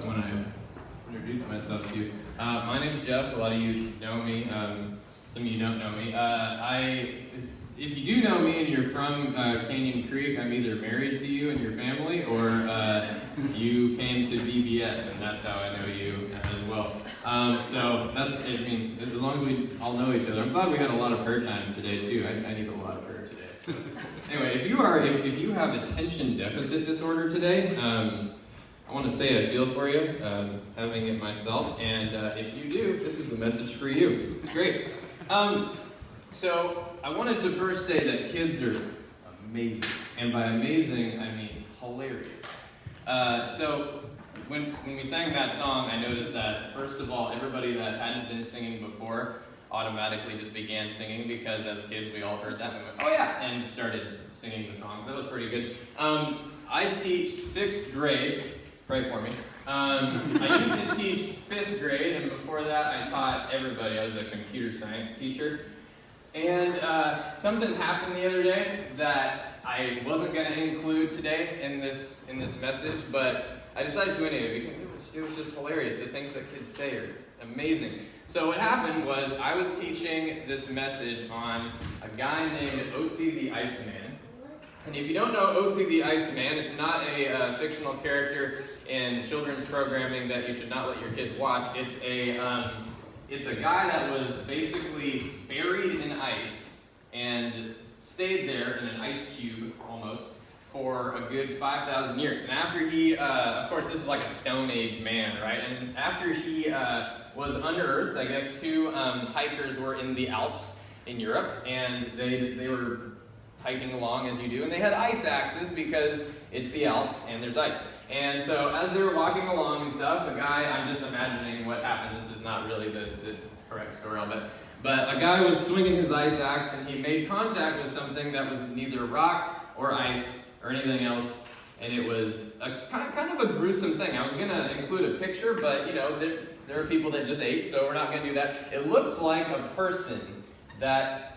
when I introduce myself to you. My name's Geoff. A lot of you know me. Some of you don't know me. If you do know me and you're from Canyon Creek, I'm either married to you and your family, or you came to BBS, and that's how I know you as well. So that's, I mean, as long as we all know each other. I'm glad we had a lot of prayer time today too. I need a lot of prayer today. So. Anyway, if you have attention deficit disorder today, I want to say I feel for you, having it myself, and if you do, this is the message for you. Great. So I wanted to first say that kids are amazing, and by amazing, I mean hilarious. So when we sang that song, I noticed that, first of all, everybody that hadn't been singing before automatically just began singing, because as kids we all heard that and we went, oh yeah, and started singing the songs. That was pretty good. I teach 6th grade. Pray for me. I used to teach 5th grade, and before that I taught everybody. I was a computer science teacher. And something happened the other day that I wasn't going to include today in this message, but I decided to anyway because it was just hilarious. The things that kids say are amazing. So what happened was I was teaching this message on a guy named Otzi the Iceman. And if you don't know Otzi the Iceman, it's not a fictional character in children's programming that you should not let your kids watch. It's a guy that was basically buried in ice and stayed there in an ice cube almost for a good 5,000 years. And after he, of course, this is like a Stone Age man, right? And after he was unearthed, I guess 2 hikers were in the Alps in Europe, and they were hiking along as you do, and they had ice axes because it's the Alps and there's ice. And so as they were walking along and stuff, a guy, I'm just imagining what happened, this is not really the correct story, but a guy was swinging his ice axe and he made contact with something that was neither rock or ice or anything else, and it was a kind of a gruesome thing. I was going to include a picture, but you know, there are people that just ate, so we're not going to do that. It looks like a person that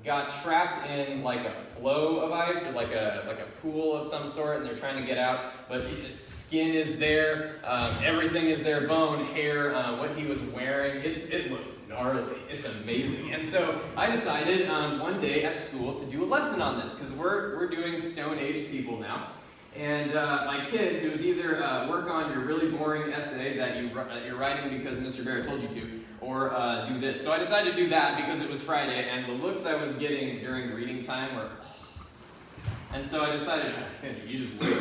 got trapped in like a flow of ice, or like a pool of some sort, and they're trying to get out, but skin is there, everything is there, bone, hair, what he was wearing, it looks gnarly, it's amazing. And so I decided one day at school to do a lesson on this, because we're doing Stone Age people now. And my kids, it was either work on your really boring essay that you're writing because Mr. Barrett told you to, or do this. So I decided to do that because it was Friday, and the looks I was getting during reading time were... And so I decided, you just wait,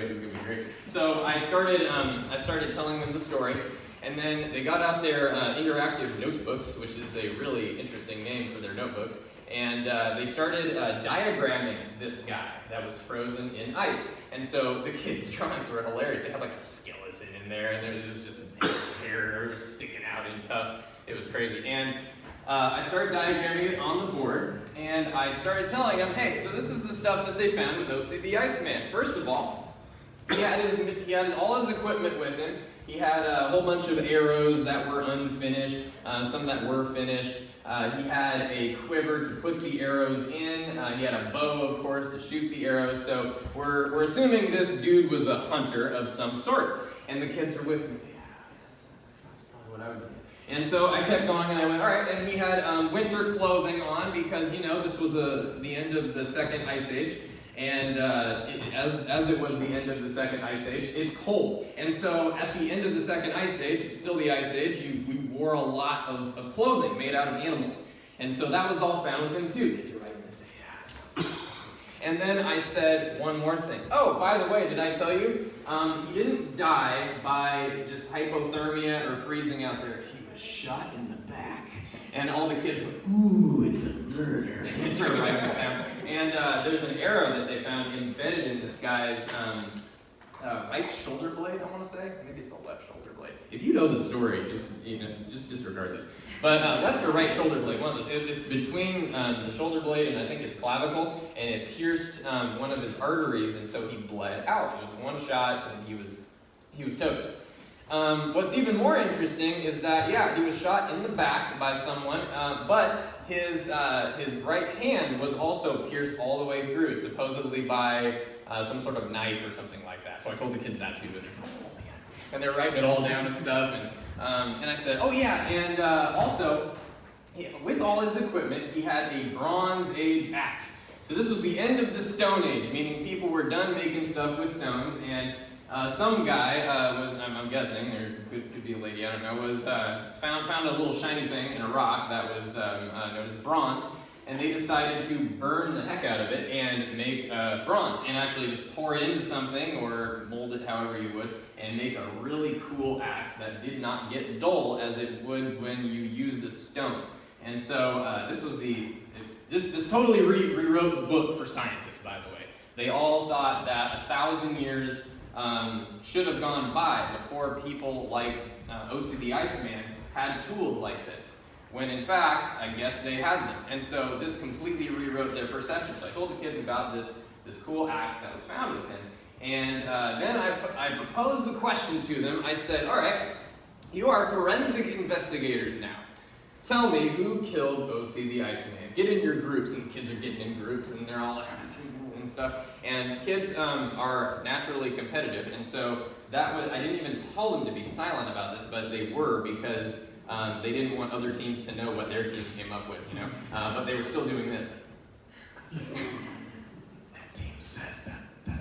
it's going to be great. So I started telling them the story, and then they got out their interactive notebooks, which is a really interesting name for their notebooks, and they started diagramming this guy that was frozen in ice. And so the kids' drawings were hilarious. They had like a skeleton in there, and there was just his hair sticking out in tufts. It was crazy. And I started diagramming it on the board, and I started telling them, hey, so this is the stuff that they found with Otzi the Iceman. First of all, he had all his equipment with him. He had a whole bunch of arrows that were unfinished, some that were finished. He had a quiver to put the arrows in. He had a bow, of course, to shoot the arrows. So we're assuming this dude was a hunter of some sort. And the kids are with me. Yeah, that's probably what I would do. And so I kept going, and I went, all right. And he had winter clothing on because, you know, this was the end of the Second Ice Age. And as it was the end of the Second Ice Age, it's cold. And so at the end of the Second Ice Age, it's still the Ice Age, we wore a lot of clothing made out of animals. And so that was all found with him too. Kids are writing this, yeah, it sounds good. And then I said one more thing. Oh, by the way, did I tell you? He didn't die by just hypothermia or freezing out there. He was shot in the back. And all the kids went, ooh, it's a murder. And they started writing this down. And there's an arrow that they found embedded in this guy's right shoulder blade, I want to say. Maybe it's the left shoulder blade. If you know the story, just disregard this. But left or right shoulder blade, one of those. It's between the shoulder blade and I think his clavicle, and it pierced one of his arteries, and so he bled out. It was one shot, and he was toast. What's even more interesting is that, yeah, he was shot in the back by someone, but his right hand was also pierced all the way through, supposedly by some sort of knife or something like that. So I told the kids that too, but oh man. and they're writing it all down and stuff. And I said, oh yeah, and also, with all his equipment, he had a Bronze Age axe. So this was the end of the Stone Age, meaning people were done making stuff with stones, and some guy was, I'm guessing, or could be a lady, I don't know, was found a little shiny thing in a rock that was known as bronze, and they decided to burn the heck out of it and make bronze, and actually just pour it into something, or mold it however you would, and make a really cool axe that did not get dull as it would when you used a stone. And so this was this totally rewrote the book for scientists, by the way. They all thought that 1,000 years should have gone by before people like Otzi the Iceman had tools like this, when in fact, I guess they had them. And so this completely rewrote their perception. So I told the kids about this cool axe that was found with him. And then I proposed the question to them. I said, all right, you are forensic investigators now. Tell me who killed Otzi the Iceman. Get in your groups, and the kids are getting in groups, and they're all and stuff. And kids are naturally competitive, and so I didn't even tell them to be silent about this, but they were, because they didn't want other teams to know what their team came up with, you know. But they were still doing this. That team says that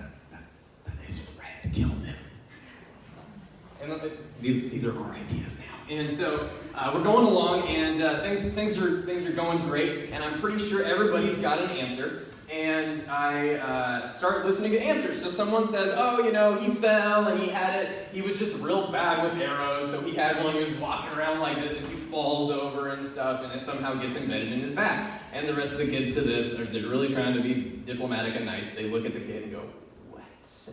his friend killed him. And these are our ideas now. And so we're going along, and things are going great, and I'm pretty sure everybody's got an answer. And I start listening to answers. So someone says, oh, you know, he fell and he was just real bad with arrows, so he had one, he was walking around like this, and he falls over and stuff, and it somehow gets embedded in his back. And the rest of the kids to this, they're really trying to be diplomatic and nice. They look at the kid and go, what?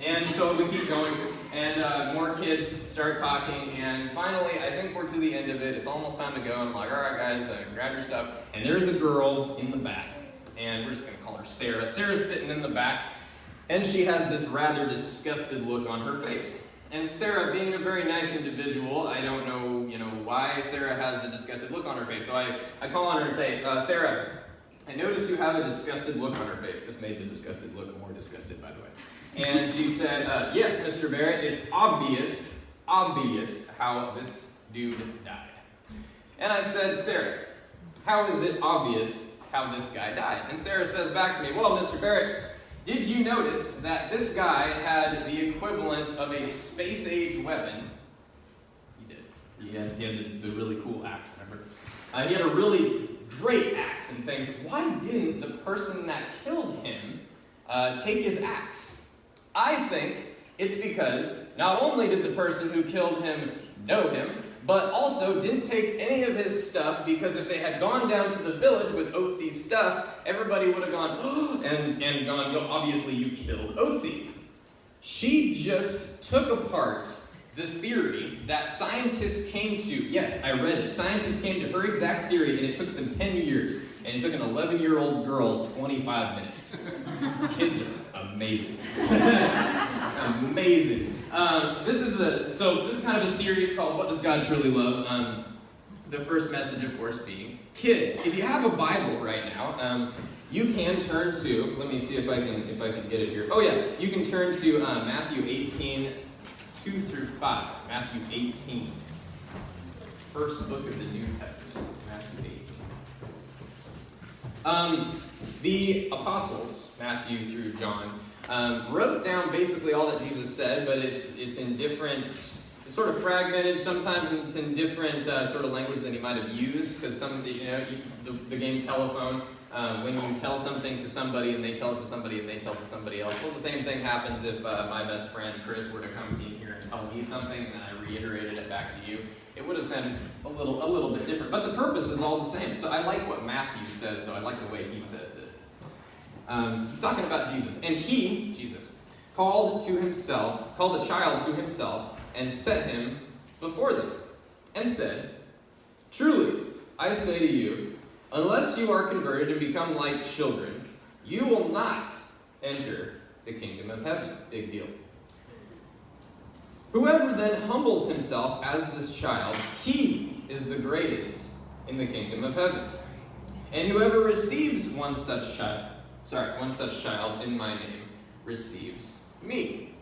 And so we keep going, and more kids start talking, and finally, I think we're to the end of it. It's almost time to go, and I'm like, all right, guys, grab your stuff. And there's a girl in the back. And we're just going to call her Sarah. Sarah's sitting in the back, and she has this rather disgusted look on her face. And Sarah, being a very nice individual, I don't know, why Sarah has a disgusted look on her face. So I call on her and say, Sarah, I notice you have a disgusted look on her face. This made the disgusted look more disgusted, by the way. And she said, yes, Mr. Barrett, it's obvious how this dude died. And I said, Sarah, how is it obvious how this guy died? And Sarah says back to me, well, Mr. Barrett, did you notice that this guy had the equivalent of a space-age weapon? He did. He had the really cool axe, remember? He had a really great axe and things. Why didn't the person that killed him take his axe? I think it's because not only did the person who killed him know him, but also didn't take any of his stuff, because if they had gone down to the village with Otzi's stuff, everybody would have gone, oh, and gone, no, obviously you killed Otzi. She just took apart the theory that scientists came to. Yes, I read it. Scientists came to her exact theory, and it took them 10 years, and it took an 11-year-old girl 25 minutes. Kids are amazing. Amazing. This is kind of a series called What Does God Truly Love? The first message, of course, being kids. If you have a Bible right now, you can turn to. Let me see if I can get it here. Oh yeah, you can turn to Matthew 18, 2 through 5. Matthew 18, first book of the New Testament. Matthew 18. The apostles, Matthew through John, wrote down basically all that Jesus said, but it's in different, it's sort of fragmented. Sometimes it's in different sort of language than he might have used, because some of the game telephone, when you tell something to somebody and they tell it to somebody and they tell it to somebody else. Well, the same thing happens if my best friend Chris were to come in here and tell me something and then I reiterated it back to you. It would have sounded a little bit different, but the purpose is all the same. So I like what Matthew says, though. I like the way he says this. He's talking about Jesus. And he, Jesus, called a child to himself and set him before them and said, truly, I say to you, unless you are converted and become like children, you will not enter the kingdom of heaven. Big deal. Whoever then humbles himself as this child, he is the greatest in the kingdom of heaven. And whoever receives one such child in my name receives me.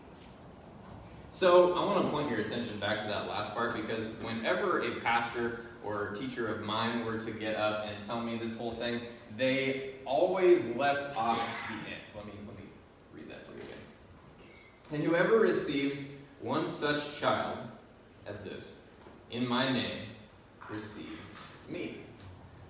So I want to point your attention back to that last part, because whenever a pastor or teacher of mine were to get up and tell me this whole thing, they always left off the end. Let me read that for you again. And whoever receives one such child as this, in my name, receives me.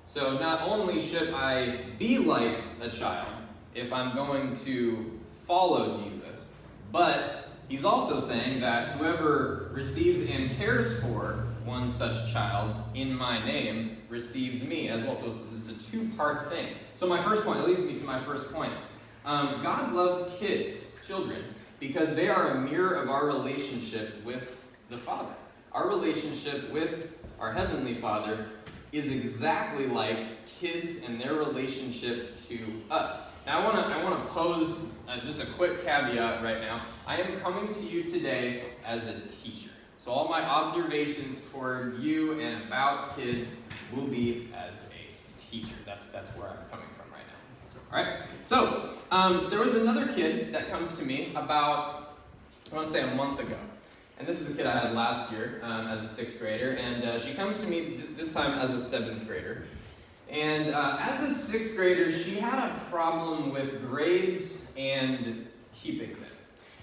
So not only should I be like a child if I'm going to follow Jesus, but he's also saying that whoever receives and cares for one such child in my name receives me as well. So it's a two-part thing. So my first point, it leads me to my first point. God loves kids, children, because they are a mirror of our relationship with the Father. Our relationship with our Heavenly Father is exactly like kids and their relationship to us. Now I want to pose just a quick caveat right now. I am coming to you today as a teacher. So all my observations toward you and about kids will be as a teacher. That's where I'm coming from right now. All right. So there was another kid that comes to me about, I want to say, a month ago. And this is a kid I had last year as a 6th grader, and she comes to me this time as a 7th grader. And as a 6th grader, she had a problem with grades and keeping them.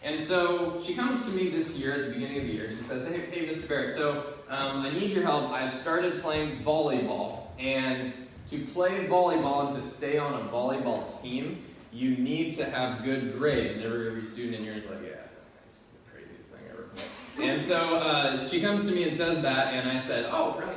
And so she comes to me this year at the beginning of the year. She says, hey, Mr. Barrett, so I need your help. I've started playing volleyball, and to play volleyball and to stay on a volleyball team, you need to have good grades. And every student in here is like, yeah. And so she comes to me and says that, and I said, oh, right,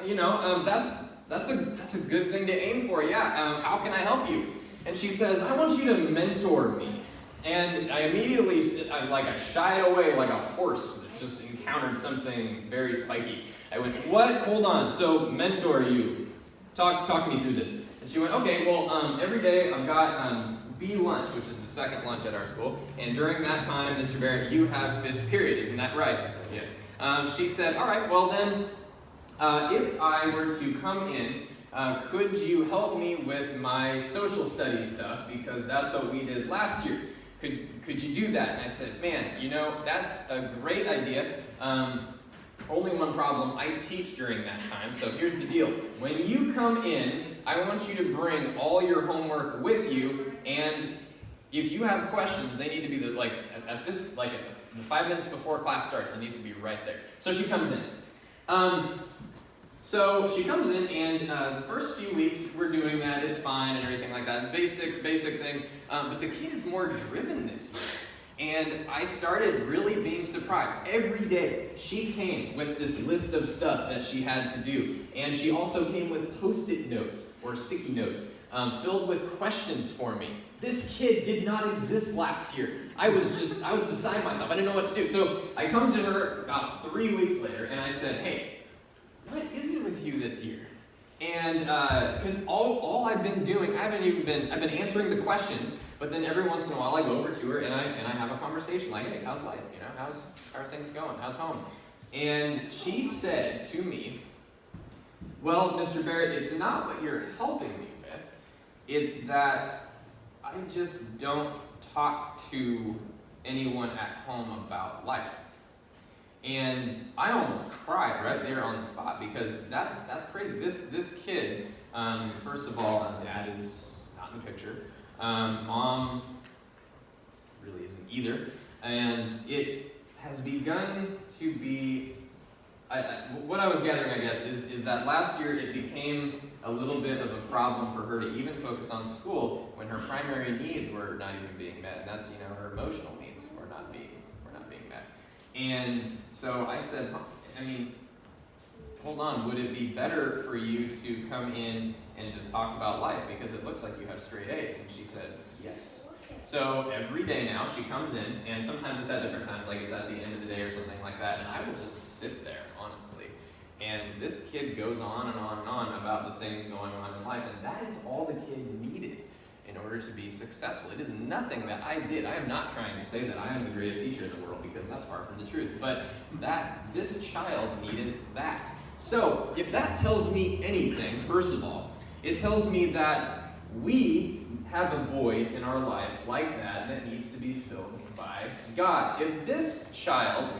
that's a good thing to aim for, yeah. How can I help you? And she says, I want you to mentor me. And I immediately, I shied away like a horse that just encountered something very spiky. I went, what? Hold on. So mentor you. Talk me through this. And she went, okay, well, every day I've got B lunch, which is the second lunch at our school, and during that time, Mr. Barrett, you have 5th period, isn't that right? I said, yes. She said, all right, well then, if I were to come in, could you help me with my social studies stuff, because that's what we did last year. Could you do that? And I said, man, that's a great idea. Only one problem, I teach during that time, so here's the deal. When you come in, I want you to bring all your homework with you, and if you have questions, they need to be at the 5 minutes before class starts. It needs to be right there. So she comes in. And the first few weeks we're doing that. It's fine and everything like that. Basic things. But the kid is more driven this year. And I started really being surprised. Every day she came with this list of stuff that she had to do. And she also came with Post-it notes or sticky notes filled with questions for me. This kid did not exist last year. I was beside myself. I didn't know what to do. So I come to her about 3 weeks later and I said, hey, what is it with you this year? And because all I've been doing, I've been answering the questions, but then every once in a while I go over to her and I have a conversation like, hey, how's life? How are things going? How's home? And she said to me, well, Mr. Barrett, it's not what you're helping me with. It's that I just don't talk to anyone at home about life. And I almost cried right there on the spot, because that's crazy. This kid, first of all, dad is not in the picture. Mom really isn't either. And it has begun to be, what I was gathering, I guess, is that last year it became a little bit of a problem for her to even focus on school when her primary needs were not even being met. And that's, her emotional needs were not being met. And so I said, hold on, would it be better for you to come in and just talk about life, because it looks like you have straight A's? And she said, yes. So every day now she comes in, and sometimes it's at different times, like it's at the end of the day or something like that, and I will just sit there, honestly. And this kid goes on and on and on about the things going on in life, and that is all the kid needed in order to be successful. It is nothing that I did. I am not trying to say that I am the greatest teacher in the world, because that's far from the truth. But this child needed that. So if that tells me anything, first of all, it tells me that we have a void in our life like that needs to be filled by God. If this child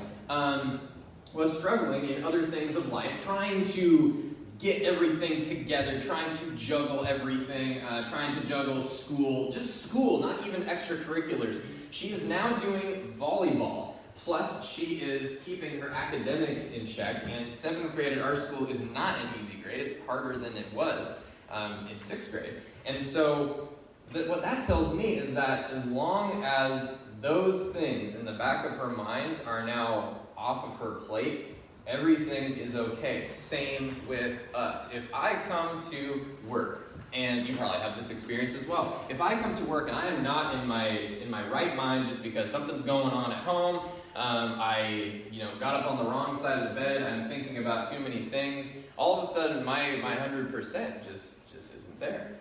was struggling in other things of life, trying to get everything together, trying to juggle everything, trying to juggle school, just school, not even extracurriculars. She is now doing volleyball, plus she is keeping her academics in check, and 7th grade at our school is not an easy grade. It's harder than it was in 6th grade. And so what that tells me is that as long as those things in the back of her mind are now off of her plate, everything is okay. Same with us. If I come to work, and you probably have this experience as well, if I come to work and I am not in my right mind just because something's going on at home, I got up on the wrong side of the bed, I'm thinking about too many things, all of a sudden my 100% just isn't there.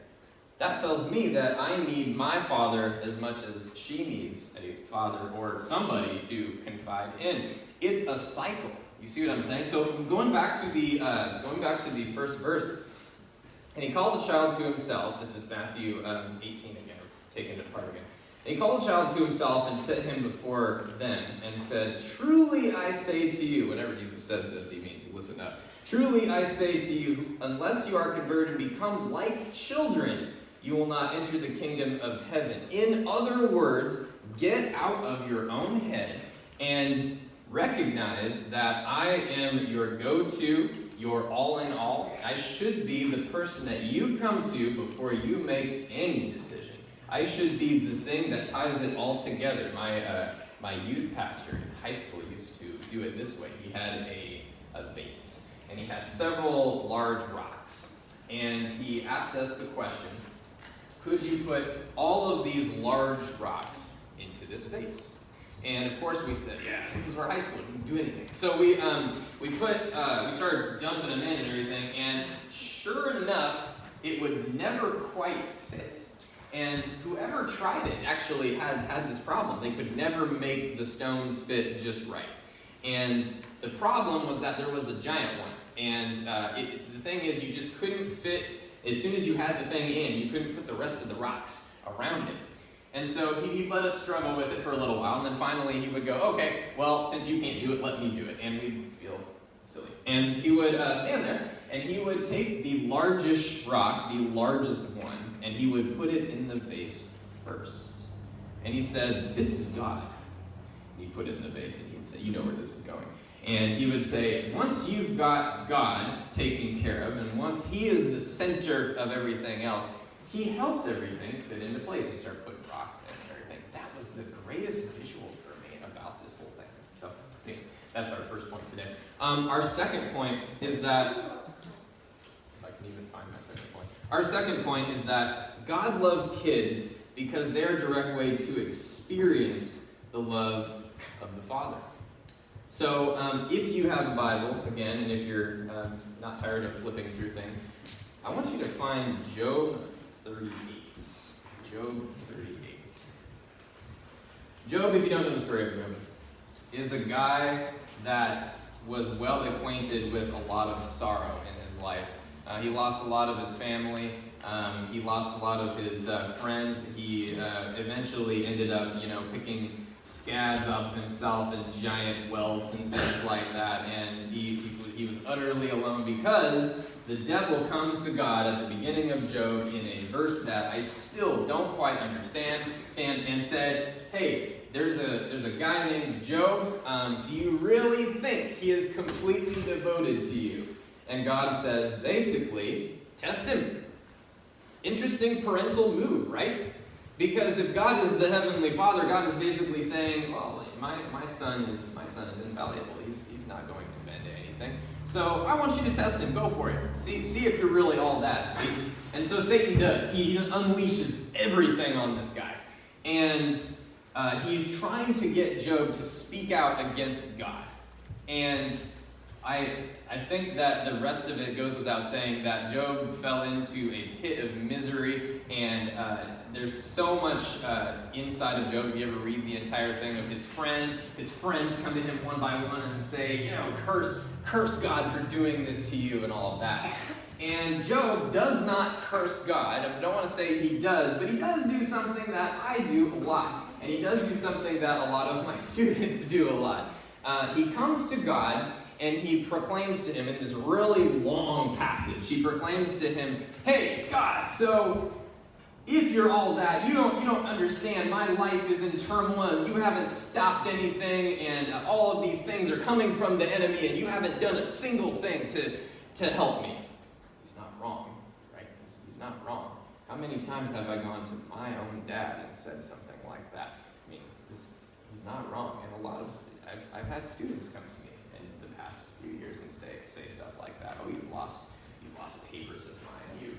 That tells me that I need my father as much as she needs a father or somebody to confide in. It's a cycle. You see what I'm saying? So going back to the first verse, and he called the child to himself. This is Matthew 18 again, taken it apart again. And he called the child to himself and set him before them and said, "Truly I say to you," whenever Jesus says this, he means listen up. "Truly I say to you, unless you are converted and become like children, you will not enter the kingdom of heaven." In other words, get out of your own head and recognize that I am your go-to, your all-in-all. I should be the person that you come to before you make any decision. I should be the thing that ties it all together. My youth pastor in high school used to do it this way. He had a vase, and he had several large rocks. And he asked us the question, could you put all of these large rocks into this vase? And of course we said, yeah, because we're high school, we can do anything. So we started dumping them in and everything, and sure enough, it would never quite fit. And whoever tried it actually had this problem. They could never make the stones fit just right. And the problem was that there was a giant one. And the thing is, you just couldn't fit, as soon as you had the thing in, you couldn't put the rest of the rocks around it. And so he let us struggle with it for a little while, and then finally he would go, okay, well, since you can't do it, let me do it. And we'd feel silly. And he would stand there, and he would take the largest rock, the largest one, and he would put it in the vase first. And he said, "This is God." And he'd put it in the vase, and he'd say, "You know where this is going." And he would say, once you've got God taken care of, and once he is the center of everything else, he helps everything fit into place. He started putting rocks in and everything. That was the greatest visual for me about this whole thing. So, that's our first point today. Our second point is that, if I can even find my second point. Our second point is that God loves kids because they're a direct way to experience the love of the Father. So, if you have a Bible, again, and if you're not tired of flipping through things, I want you to find Job 38. Job 38. Job, if you don't know the story of Job, is a guy that was well acquainted with a lot of sorrow in his life. He lost a lot of his family. He lost a lot of his friends. He eventually ended up, picking scabs off himself and giant welts and things like that. And he was utterly alone because the devil comes to God at the beginning of Job in a verse that I still don't quite understand, and said, "Hey, there's a guy named Job. Do you really think he is completely devoted to you?" And God says, basically, test him. Interesting parental move, right? Because if God is the Heavenly Father, God is basically saying, well, my son is infallible. He's not going to bend to anything. So I want you to test him. Go for it. See if you're really all that, Satan. And so Satan does. He unleashes everything on this guy. And he's trying to get Job to speak out against God. And I think that the rest of it goes without saying that Job fell into a pit of misery, and there's so much inside of Job. If you ever read the entire thing of his friends come to him one by one and say, curse God for doing this to you and all of that. And Job does not curse God. I don't want to say he does, but he does do something that I do a lot. And he does do something that a lot of my students do a lot. He comes to God, and he proclaims to him in this really long passage, he proclaims to him, hey, God, so if you're all that, you don't understand. My life is in turmoil. You haven't stopped anything, and all of these things are coming from the enemy, and you haven't done a single thing to help me. He's not wrong, right? He's not wrong. How many times have I gone to my own dad and said something like that? I mean, he's not wrong. And I've had students come to me in the past few years and say stuff like that. Oh, you've lost papers of mine.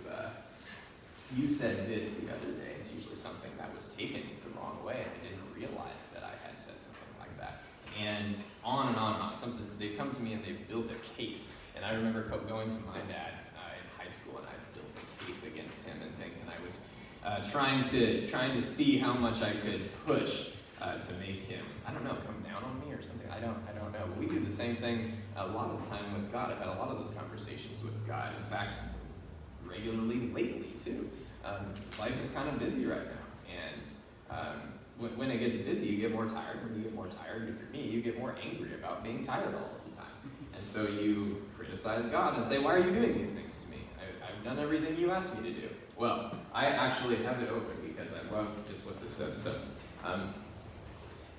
You said this the other day. It's usually something that was taken the wrong way, and I didn't realize that I had said something like that. And on and on and on. They've come to me and they've built a case. And I remember going to my dad in high school, and I built a case against him and things. And I was trying to see how much I could push to make him, I don't know, come down on me or something. I don't know. But we do the same thing a lot of the time with God. I've had a lot of those conversations with God. In fact, regularly lately too. Life is kind of busy right now, and when it gets busy, you get more tired. When you get more tired, if you're me, you get more angry about being tired all the time. And so you criticize God and say, why are you doing these things to me? I've done everything you asked me to do. Well, I actually have it open because I love just what this says. So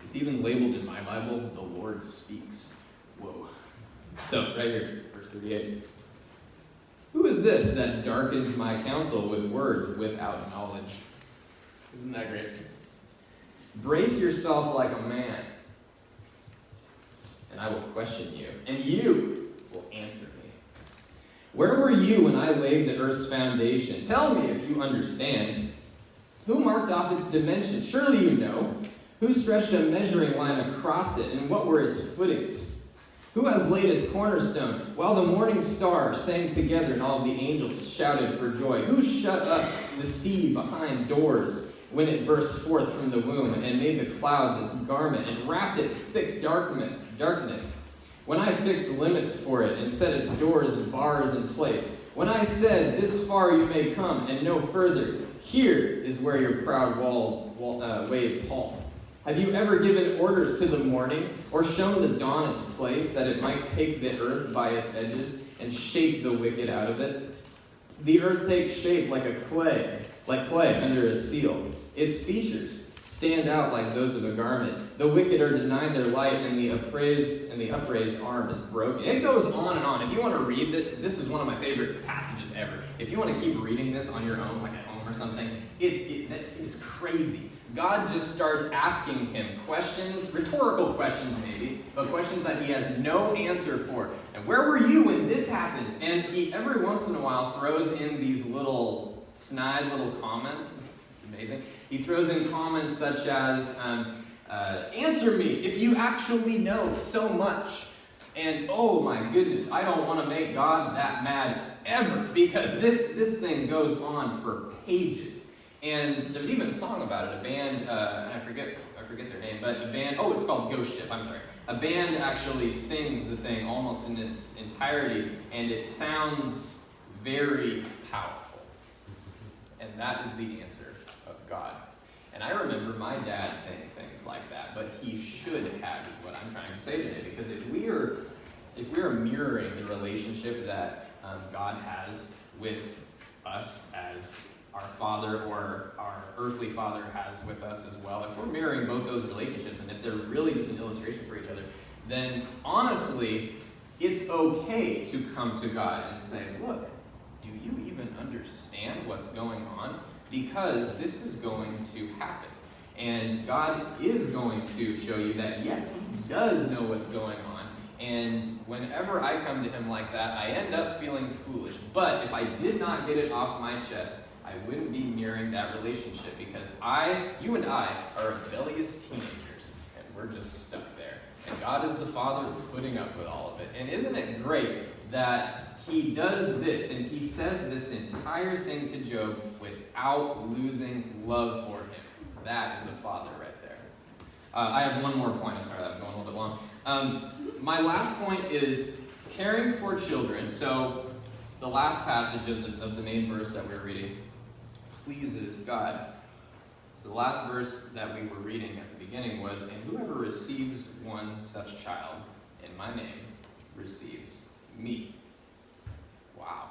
it's even labeled in my Bible, the Lord speaks. Whoa. So right here, verse 38. Who is this that darkens my counsel with words without knowledge? Isn't that great? Brace yourself like a man, and I will question you, and you will answer me. Where were you when I laid the earth's foundation? Tell me if you understand. Who marked off its dimensions? Surely you know. Who stretched a measuring line across it, and what were its footings? Who has laid its cornerstone, while the morning star sang together and all the angels shouted for joy? Who shut up the sea behind doors when it burst forth from the womb and made the clouds its garment and wrapped it in thick darkness? When I fixed limits for it and set its doors and bars in place, when I said, this far you may come and no further, here is where your proud waves halt. Have you ever given orders to the morning, or shown the dawn its place, that it might take the earth by its edges and shake the wicked out of it? The earth takes shape like clay under a seal. Its features stand out like those of a garment. The wicked are denied their light, and the upraised arm is broken. It goes on and on. If you want to read this is one of my favorite passages ever. If you want to keep reading this on your own, like at home or something, that is crazy. God just starts asking him questions, rhetorical questions maybe, but questions that he has no answer for. And where were you when this happened? And he every once in a while throws in these little snide little comments. It's amazing. He throws in comments such as, answer me if you actually know so much. And oh my goodness, I don't want to make God that mad ever, because this thing goes on for pages. And there's even a song about it. A band, and I forget their name, but a band, it's called Ghost Ship, I'm sorry. A band actually sings the thing almost in its entirety, and it sounds very powerful. And that is the answer of God. And I remember my dad saying things like that, but he should have, is what I'm trying to say today, because if we are mirroring the relationship that God has with us as our Father, or our earthly Father has with us as well, if we're mirroring both those relationships, and if they're really just an illustration for each other, then honestly, it's okay to come to God and say, look, do you even understand what's going on? Because this is going to happen. And God is going to show you that, yes, he does know what's going on. And whenever I come to him like that, I end up feeling foolish. But if I did not get it off my chest, I wouldn't be mirroring that relationship, because you and I are rebellious teenagers, and we're just stuck there. And God is the Father putting up with all of it. And isn't it great that he does this, and he says this entire thing to Job without losing love for him? That is a father right there. I have one more point. I'm sorry, I'm going a little bit long. My last point is caring for children. So the last passage of the main verse that we're reading pleases God. So the last verse that we were reading at the beginning was, "And whoever receives one such child in my name receives me." Wow.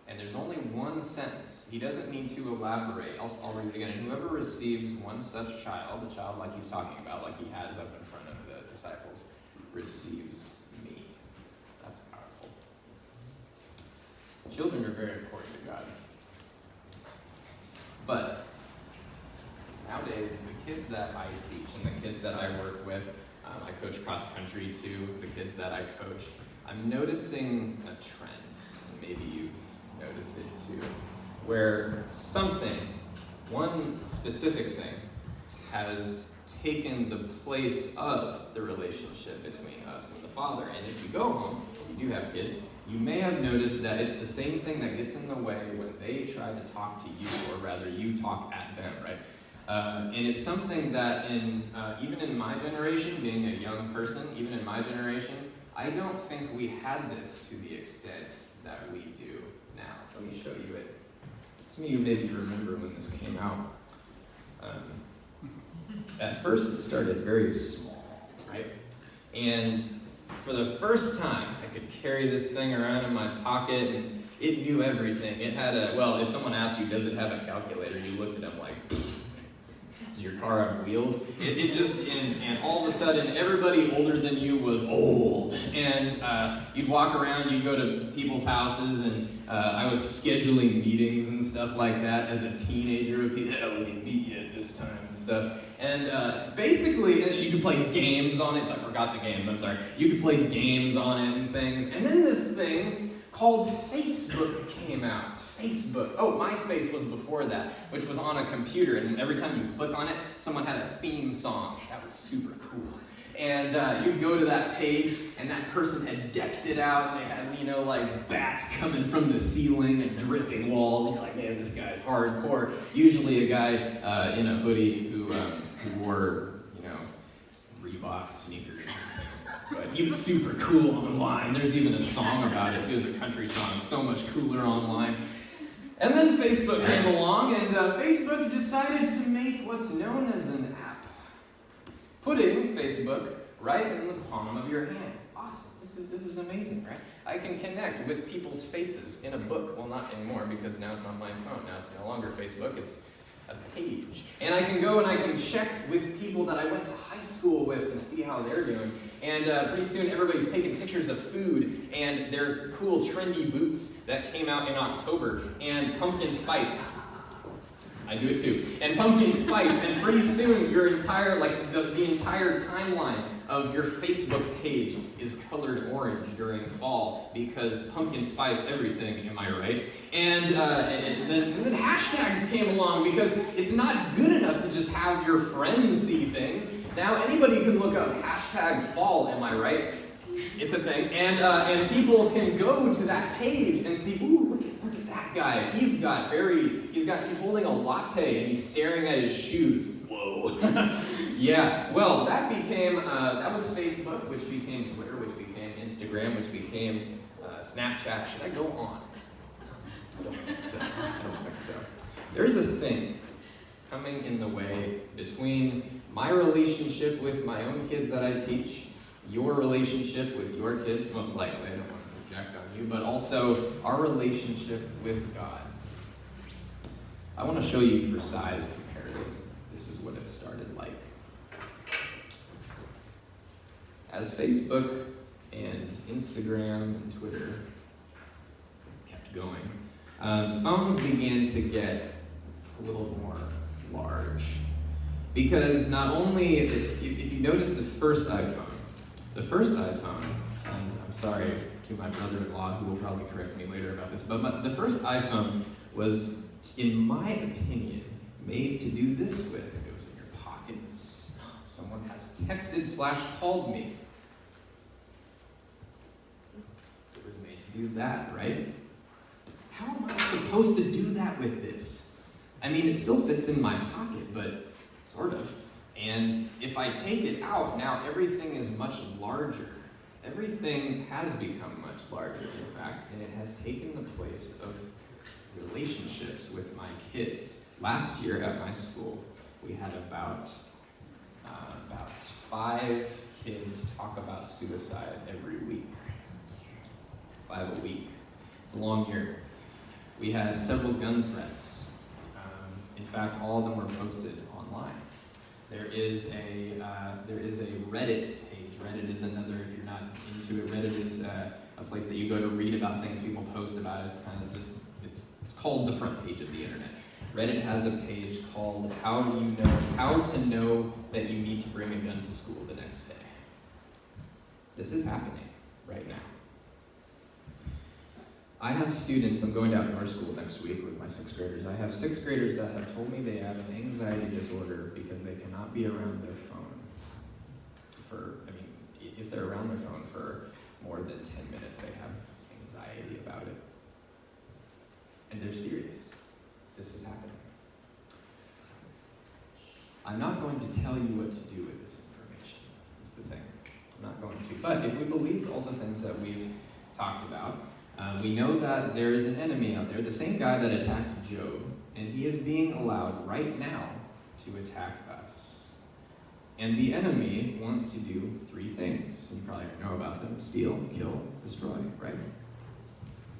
And there's only one sentence. He doesn't need to elaborate. I'll read it again. "And whoever receives one such child," the child like he's talking about, like he has up in front of the disciples, "receives me." That's powerful. Children are very important to God. But nowadays, the kids that I teach and the kids that I work with, I coach cross country too, the kids that I coach, I'm noticing a trend, and maybe you've noticed it too, where one specific thing, has taken the place of the relationship between us and the Father. And if you go home, if you do have kids, you may have noticed that it's the same thing that gets in the way when they try to talk to you, or rather you talk at them, right? And it's something that even in my generation, being a young person, even in my generation, I don't think we had this to the extent that we do now. Let me show you it. Some of you maybe remember when this came out. At first it started very small, right? And for the first time, I could carry this thing around in my pocket, and it knew everything. It had if someone asked you, does it have a calculator, you looked at them like, is your car on wheels? And all of a sudden, everybody older than you was old. And you'd walk around, you'd go to people's houses, and I was scheduling meetings and stuff like that as a teenager with people. We didn't meet you at this time and stuff. And basically, you could play games on it. So I forgot the games, I'm sorry. You could play games on it and things. And then this thing called Facebook came out. Facebook. Oh, MySpace was before that, which was on a computer, and every time you click on it, someone had a theme song. That was super cool. And you'd go to that page, and that person had decked it out. They had, like bats coming from the ceiling and dripping walls. And you're like, man, this guy's hardcore. Usually a guy in a hoodie who wore, Reebok sneakers and things. But he was super cool online. There's even a song about it, too. It's a country song. So much cooler online. And then Facebook came along, and Facebook decided to make what's known as an app. Putting Facebook right in the palm of your hand. Awesome. This is amazing, right? I can connect with people's faces in a book. Well, not anymore, because now it's on my phone. Now it's no longer Facebook. It's a page. And I can go and I can check with people that I went to high school with and see how they're doing. And pretty soon everybody's taking pictures of food and their cool trendy boots that came out in October, and pumpkin spice. I do it too. And pumpkin spice, and pretty soon your entire, the entire timeline of your Facebook page is colored orange during fall because pumpkin spice everything, am I right? And then hashtags came along because it's not good enough to just have your friends see things. Now anybody can look up hashtag fall, am I right? It's a thing. And people can go to that page and see, ooh, look at that guy. He's holding a latte and he's staring at his shoes. Whoa. Yeah, well, that was Facebook, which became Twitter, which became Instagram, which became Snapchat. Should I go on? I don't think so. There's a thing coming in the way between my relationship with my own kids that I teach, your relationship with your kids, most likely, I don't want to project on you, but also our relationship with God. I want to show you for size comparison. This is what it started like. As Facebook and Instagram and Twitter kept going, phones began to get a little more large. Because not only, if you notice the first iPhone, and I'm sorry to my brother-in-law who will probably correct me later about this, but the first iPhone was, in my opinion, made to do this with. It goes in your pockets. Someone has texted/called me. It was made to do that, right? How am I supposed to do that with this? I mean, it still fits in my pocket, but sort of. And if I take it out, now everything is much larger. Everything has become much larger, in fact, and it has taken the place of relationships with my kids. Last year at my school, we had about 5 kids talk about suicide every week. 5 a week. It's a long year. We had several gun threats. In fact, all of them were posted online. There is a Reddit page. Reddit is another, if you're not into it, Reddit is a place that you go to read about things people post about. It's kind of just, it's called the front page of the internet. Reddit has a page called how to know that you need to bring a gun to school the next day. This is happening right now. I have students, I'm going to outdoor school next week with my 6th graders. I have 6th graders that have told me they have an anxiety disorder because they cannot be around their phone if they're around their phone for more than 10 minutes, they have anxiety about it. And they're serious. This is happening. I'm not going to tell you what to do with this information, is the thing. I'm not going to. But if we believe all the things that we've talked about, we know that there is an enemy out there, the same guy that attacked Job, and he is being allowed right now to attack us. And the enemy wants to do 3 things. You probably know about them: steal, kill, destroy, right?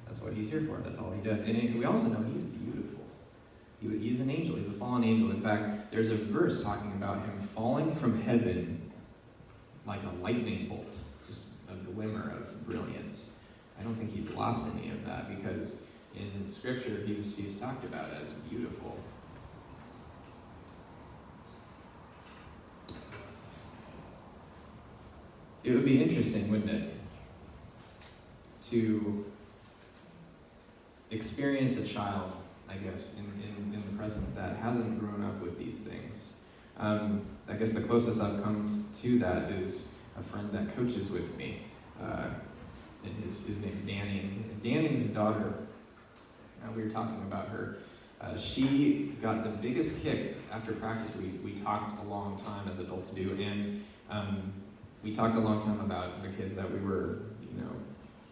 That's what he's here for. That's all he does. And we also know he's beautiful. He's an angel. He's a fallen angel. In fact, there's a verse talking about him falling from heaven like a lightning bolt, just a glimmer of brilliance. I don't think he's lost any of that, because in Scripture he's talked about as beautiful. It would be interesting, wouldn't it, to experience a child, I guess, in the present that hasn't grown up with these things. I guess the closest I've come to that is a friend that coaches with me. And his name's Danny. And Danny's daughter, we were talking about her, she got the biggest kick after practice. We talked a long time, as adults do, and we talked a long time about the kids that we were,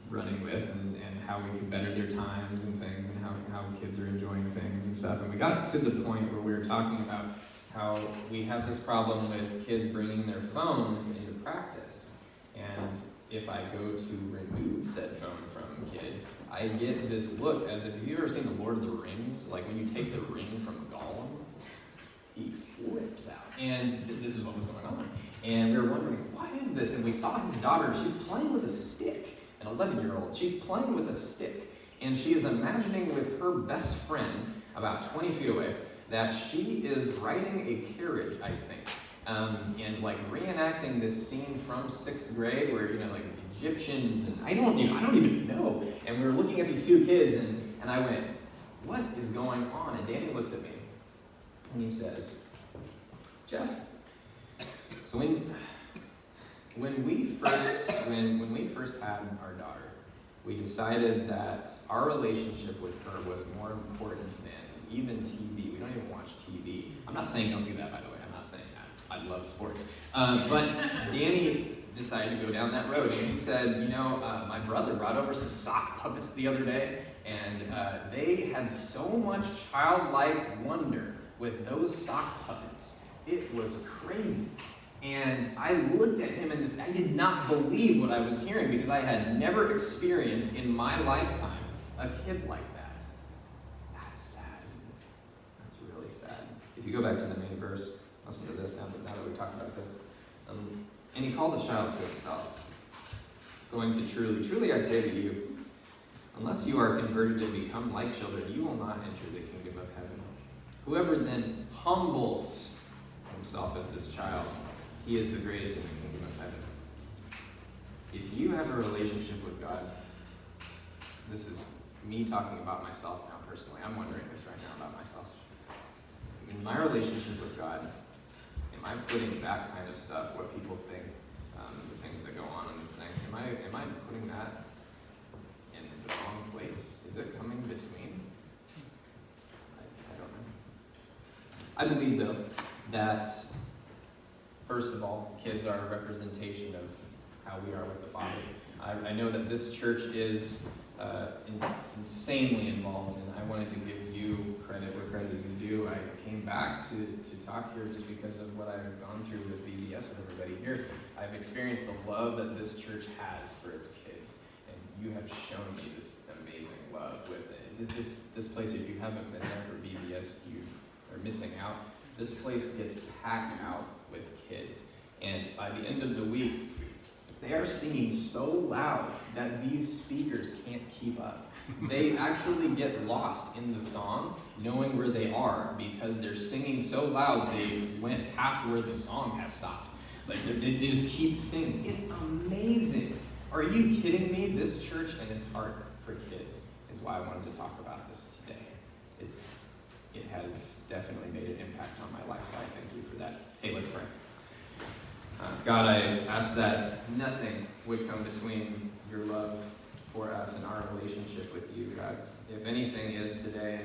running with, and how we could better their times and things, and how kids are enjoying things and stuff. And we got to the point where we were talking about how we have this problem with kids bringing their phones into practice. And if I go to remove said phone from a kid, I get this look as if, have you ever seen The Lord of the Rings? Like when you take the ring from Gollum, he flips out. And this is what was going on. And we were wondering, why is this? And we saw his daughter, she's playing with a stick, an 11-year-old. She's playing with a stick. And she is imagining with her best friend, about 20 feet away, that she is riding a carriage, I think. And like reenacting this scene from 6th grade where, like Egyptians, and I don't even know. And we were looking at these 2 kids, and I went, what is going on? And Danny looks at me and he says, Geoff, so when we first had our daughter, we decided that our relationship with her was more important than even TV. We don't even watch TV. I'm not saying don't do that, by the way. I'm not saying that. I love sports. But Danny decided to go down that road, and he said, my brother brought over some sock puppets the other day, and they had so much childlike wonder with those sock puppets. It was crazy. And I looked at him, and I did not believe what I was hearing, because I had never experienced in my lifetime a kid like that. That's sad, isn't it? That's really sad. If you go back to the main verse, listen to this now that we've talked about this. And he called the child to himself, going to truly I say to you, unless you are converted and become like children, you will not enter the kingdom of heaven. Whoever then humbles himself as this child, he is the greatest in the kingdom of heaven. If you have a relationship with God, this is me talking about myself now personally. I'm wondering this right now about myself. In my relationship with God, am I putting that kind of stuff, what people think, the things that go on in this thing, am I putting that in the wrong place? Is it coming between? I don't know. I believe, though, that first of all, kids are a representation of how we are with the Father. I know that this church is insanely involved, and I wanted to give you credit where credit is due. I came back to talk here just because of what I've gone through with VBS with everybody here. I've experienced the love that this church has for its kids, and you have shown me this amazing love with it. This place, if you haven't been there for VBS, you are missing out. This place gets packed out with kids, and by the end of the week, they are singing so loud that these speakers can't keep up. They actually get lost in the song, knowing where they are, because they're singing so loud they went past where the song has stopped. Like, they just keep singing. It's amazing. Are you kidding me? This church and its heart for kids is why I wanted to talk about this today. It has definitely made an impact on my life, so I thank you for that. Hey, let's pray. God, I ask that nothing would come between your love for us and our relationship with you, God. If anything is today,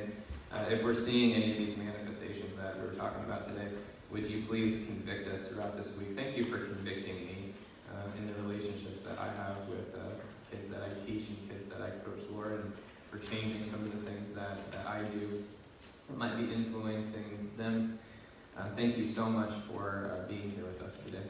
if we're seeing any of these manifestations that we were talking about today, would you please convict us throughout this week? Thank you for convicting me in the relationships that I have with kids that I teach and kids that I coach, Lord, and for changing some of the things that I do that might be influencing them. Thank you so much for being here with us today.